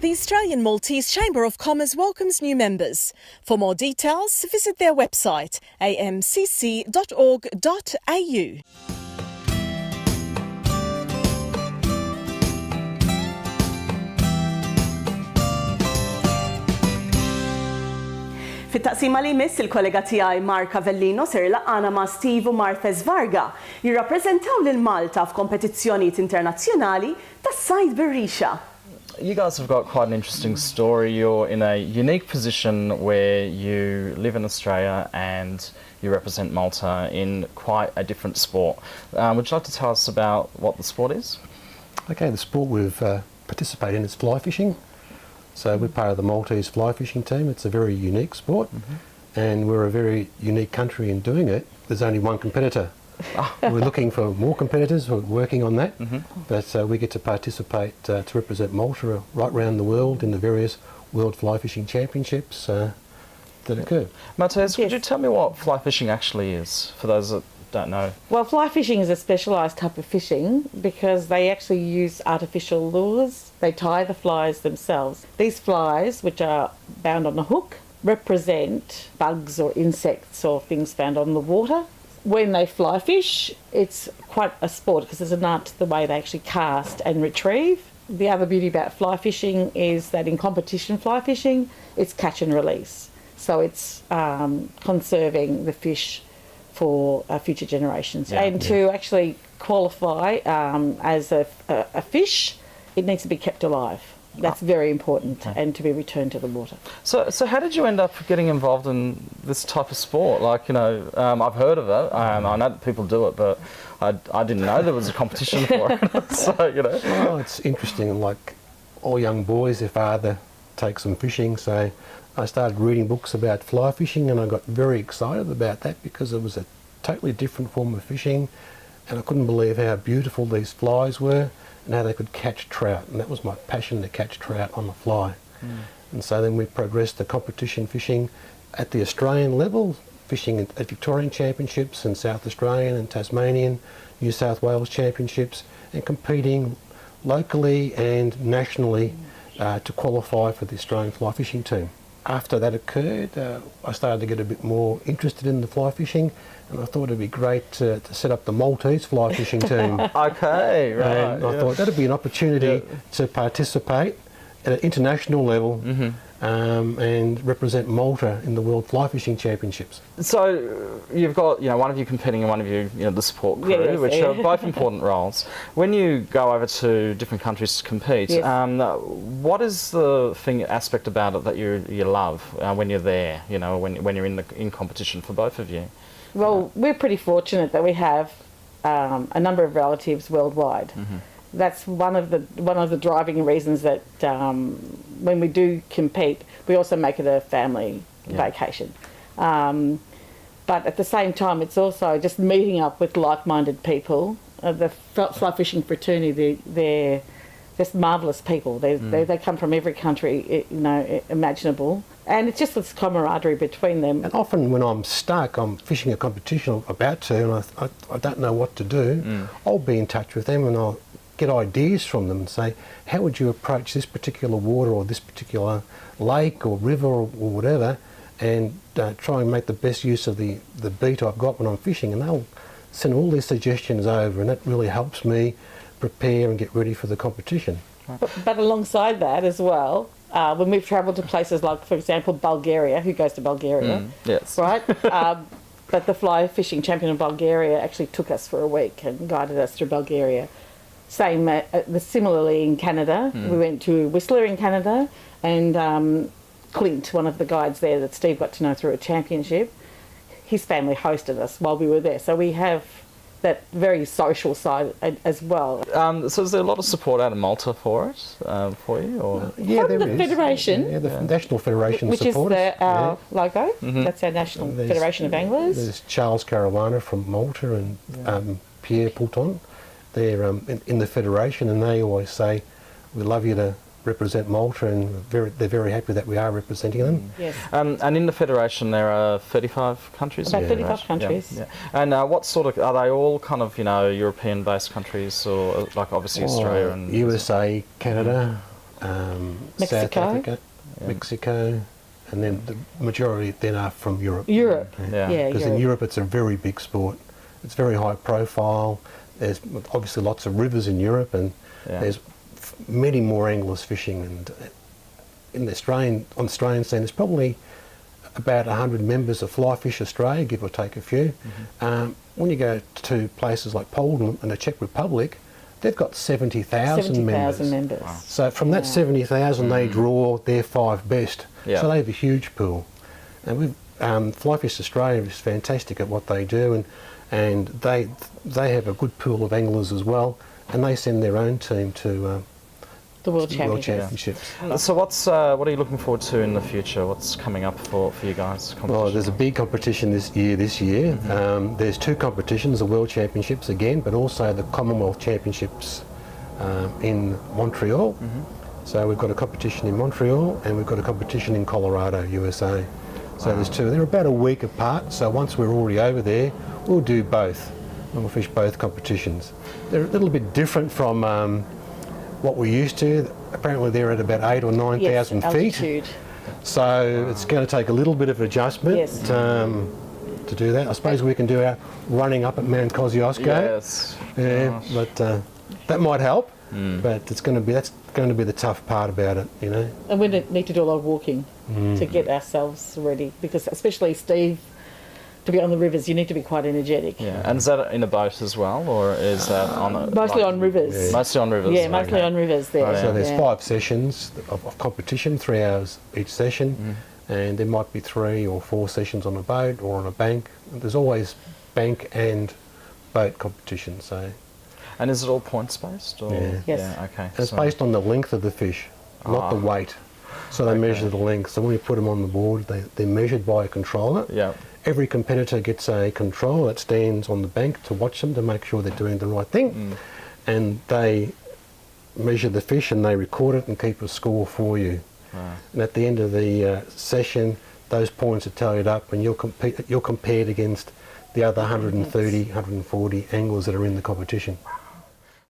The Australian Maltese Chamber of Commerce welcomes new members. For more details, visit their website amcc.org.au. Fit-taqsima li jmiss il-kollega tiegħi Mark Avellino ser laqana ma' Steve and Marthese Varga jirrappreżentaw lil Malta f'kompetizzjonijiet internazzjonali tas-sajd bir-rixa. You guys have got quite an interesting story. You're in a unique position where you live in Australia and you represent Malta in quite a different sport. Would you like to tell us about what the sport is? Okay, the sport we've participated in is fly fishing. So we're part of the Maltese fly fishing team. It's a very unique sport, and we're a very unique country in doing it. There's only one competitor. We're looking for more competitors. We're working on that, but we get to participate to represent Malta right around the world in the various World Fly Fishing Championships that occur. Marthese, could you tell me what fly fishing actually is, for those that don't know? Well, fly fishing is a specialised type of fishing because they actually use artificial lures. They tie the flies themselves. These flies, which are bound on a hook, represent bugs or insects or things found on the water. When they fly fish, it's quite a sport because there's an art to the way they actually cast and retrieve. The other beauty about fly fishing is that in competition fly fishing, it's catch and release. So it's conserving the fish for future generations. To actually qualify as a fish, it needs to be kept alive. That's very important, and to be returned to the water. So how did you end up getting involved in this type of sport? Like, you know, I've heard of it. I know that people do it, but I didn't know there was a competition for it. So, you know. Well, it's interesting. Like all young boys, their father takes them fishing. So I started reading books about fly fishing, and I got very excited about that because it was a totally different form of fishing, and I couldn't believe how beautiful these flies were and how they could catch trout, and that was my passion, to catch trout on the fly. And so then we progressed to competition fishing at the Australian level, fishing at Victorian Championships and South Australian and Tasmanian, New South Wales Championships, and competing locally and nationally to qualify for the Australian fly fishing team. After that occurred, I started to get a bit more interested in the fly fishing, and I thought it'd be great to set up the Maltese fly fishing team. Okay, right. And I thought that'd be an opportunity to participate at an international level and represent Malta in the World Fly Fishing Championships. So you've got, one of you competing and one of you, the support crew, which are both important roles. When you go over to different countries to compete, what is the aspect about it that you love when you're there? When you're in competition for both of you. Well, we're pretty fortunate that we have a number of relatives worldwide. That's one of the driving reasons that when we do compete, we also make it a family vacation. But at the same time, it's also just meeting up with like-minded people. The fly fishing fraternity, they're just marvellous people. They come from every country, imaginable. And it's just this camaraderie between them. And often when I'm stuck, I'm fishing a competition I'm about to, and I don't know what to do, I'll be in touch with them and I'll get ideas from them and say, how would you approach this particular water or this particular lake or river or whatever, and try and make the best use of the beat I've got when I'm fishing. And they'll send all these suggestions over, and that really helps me prepare and get ready for the competition. But alongside that as well, when we've travelled to places like, for example, Bulgaria, who goes to Bulgaria, right? But the fly fishing champion of Bulgaria actually took us for a week and guided us through Bulgaria. Similarly in Canada, we went to Whistler in Canada, and Clint, one of the guides there that Steve got to know through a championship, his family hosted us while we were there. So we have that very social side as well. So is there a lot of support out of Malta for it, for you? Or? Yeah, from the Federation. The National Federation which support is our logo. That's our National Federation of Anglers. There's Charles Caruana from Malta and Pierre Poulton. They're in the Federation, and they always say, we love you to represent Malta, and they're very happy that we are representing them. Yes. And in the Federation there are 35 countries? About 35 countries. Yeah. And what sort of, are they all kind of, European-based countries, or like obviously Australia and... USA, Canada, Mexico. South Africa, Mexico, and then the majority then are from Europe. Europe. Yeah. Yeah, Because in Europe it's a very big sport. It's very high profile. There's obviously lots of rivers in Europe, and there's many more anglers fishing. And in the Australian scene, there's probably about 100 members of Fly Fish Australia, give or take a few. When you go to places like Poland and the Czech Republic, they've got 70,000 members. 70,000 members. Wow. So from that 70,000, they draw their 5 best. Yeah. So they have a huge pool. And we've, Fly Fish Australia is fantastic at what they do, and they have a good pool of anglers as well, and they send their own team to The World World Championships. Championships. So what are you looking forward to in the future? What's coming up for you guys? Well, there's a big competition this year. There's 2 competitions, the World Championships again, but also the Commonwealth Championships in Montreal. So we've got a competition in Montreal and we've got a competition in Colorado, USA. So there's 2. They're about a week apart, so once we're already over there, we'll do both. And we'll fish both competitions. They're a little bit different from what we're used to. Apparently they're at about 8,000 or 9,000 feet. Altitude. So it's going to take a little bit of adjustment to do that. I suppose we can do our running up at Mount Kosciuszko. Yes. Yeah, but that might help. But that's going to be the tough part about it, you know. And we need to do a lot of walking to get ourselves ready, because especially Steve, to be on the rivers, you need to be quite energetic. Yeah, and is that in a boat as well, or is that on a... Mostly on rivers. Yeah. Mostly on rivers? Yeah, mostly on rivers there. Oh, yeah. So there's 5 sessions of competition, 3 hours each session, and there might be 3 or 4 sessions on a boat or on a bank. There's always bank and boat competition. So And is it all points based? Or? Yeah. Yes. Yeah, okay. it's based on the length of the fish, not the weight. So they measure the length. So when you put them on the board, they're measured by a controller. Yeah. Every competitor gets a controller that stands on the bank to watch them to make sure they're doing the right thing. And they measure the fish and they record it and keep a score for you. And at the end of the session, those points are tallied up and you're compared against the other 130, 140 anglers that are in the competition.